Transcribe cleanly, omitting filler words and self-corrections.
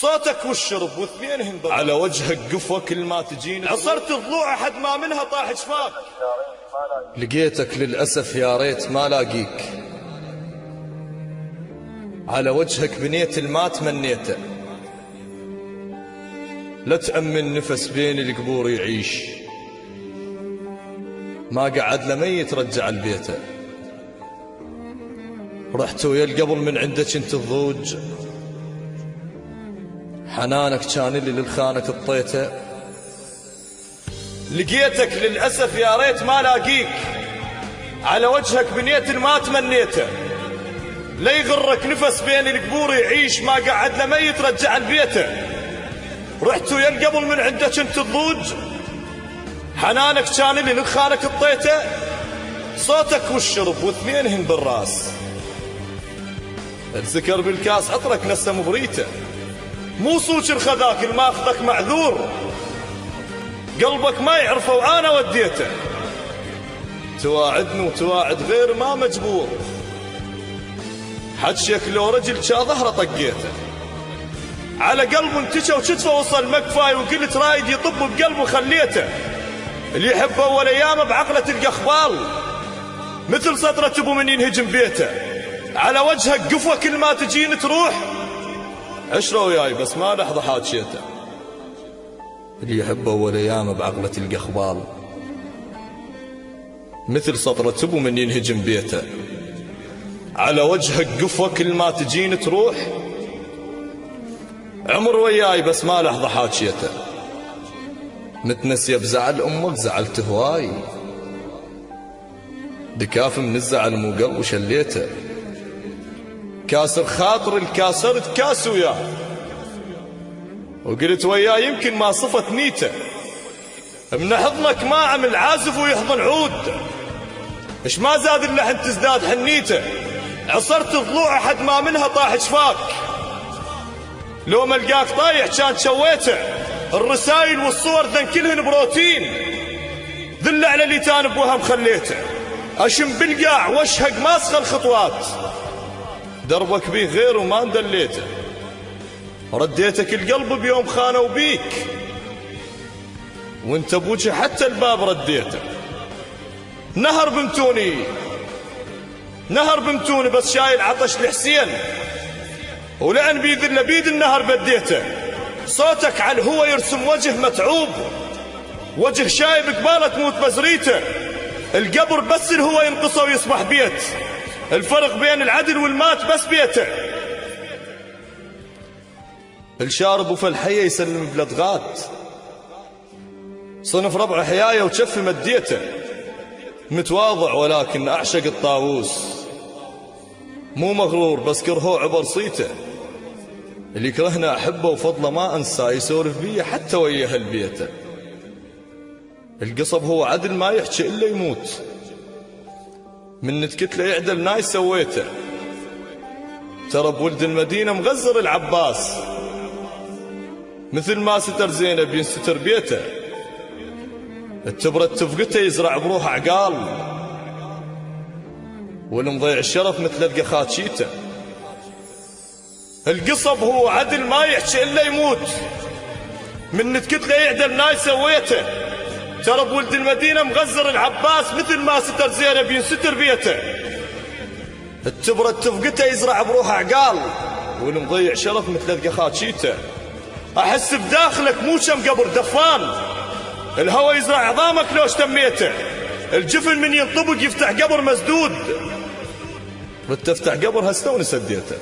صوتك والشرب واثنينهم على وجهك قفوة كل ما تجيني عصرت الضلوع أحد ما منها طاح شفاك. لقيتك للأسف يا ريت ما لاقيك، على وجهك بنيت الما تمنيته، لا تأمن نفس بين القبور يعيش، ما قعد لميت رجع لبيته. رحت ويا القبر من عندك انت الضوج، حنانك كان اللي للخانك اطيته. لقيتك للأسف يا ريت ما لاقيك، على وجهك بنيت ما تمنيته، لا يغرك نفس بين القبور يعيش، ما قعد لميت رجع لبيته. رحت ويا القبر من عندك انت الضوج، حنانك كان اللي للخانك اطيته. صوتك والشرب واثنينهم بالراس، الذكر بالكاس عطرك نسم بريته، مو صوت الخذاك الماخذك معذور، قلبك ما يعرفه وانا وديته. تواعدني وتواعد غير ما مجبور، حجك لو رجل كا ظهره طقيته، على قلب انتشى وكتفه وصل مكفاي، وقلت رايد يطب بقلبه خليته. اللي يحب اول ايامه بعقله تلقى اخبال، مثل سطرة ابو من ينهجم بيته، على وجهك قفوة كل ما تجين تروح، عشرة وياي بس ما لحظة حاجيته. اللي يحب اول ايامه بعقله تلقى اخبال، مثل سطرة ابو من ينهجم بيته، على وجهك قفوة كل ما تجين تروح، عمر وياي بس ما لحظة حاجيته. متنسي بزعل امك زعلت هواي، دكاف من الزعل مو قلب وشليته، كاسر خاطر الكاسرت كاس وياه، وقلت وياه يمكن ما صفت نيته. من حضنك ما عمل عازف ويحضن عود، اش ما زاد اللحن تزداد حنيته. عصرت ضلوع احد ما منها طاح شفاك، لو ملقاك طايح كان شويته. الرسايل والصور ذن كلهن بروتين، ذل على اللي تان بوهم خليته. اشم بالقاع واشهق ماسخه الخطوات، دربك بيه غير وما اندليته. رديتك القلب بيوم خانوا بيك، وانت بوجه حتى الباب رديته. نهر بمتوني بس شايل عطش لحسين، ولأن بيذل بيد النهر بديته. صوتك على الهوى يرسم وجه متعوب، وجه شايب قباله تموت بزريته. القبر بس الهوى ينقصه ويصبح بيت، الفرق بين العدل والمات بس بيته. الشارب وفي الحية يسلم بلدغات، صنف ربع حياية وشف مديته. متواضع ولكن أعشق الطاووس، مو مغرور بس كرهه عبر صيته. اللي يكرهنا أحبه وفضله ما أنسى، يسولف بيه حتى ويا أهل بيته. القصب هو عدل ما يحكي إلا يموت، من نتكت له يعدل ناي سويته. ترى بولد المدينة مغزر العباس، مثل ما ستر زينب ينستر بيته. التبرة تفقته يزرع بروح عقال، والمضيع الشرف مثل القى خاتشيته. القصب هو عدل ما يحكي إلا يموت، من نتكت له يعدل ناي سويته. ترى بولد المدينة مغزر العباس، مثل ما ستر زينب ينستر بيته. التبرة تفقته يزرع بروح عقال، والمضيع شرف مثل القى خاتشيته. احس بداخلك مو شم قبر دفان، الهوى يزرع عظامك لو اشتميته. الجفن من ينطبق يفتح قبر مسدود، وتفتح قبر هستوني سديته.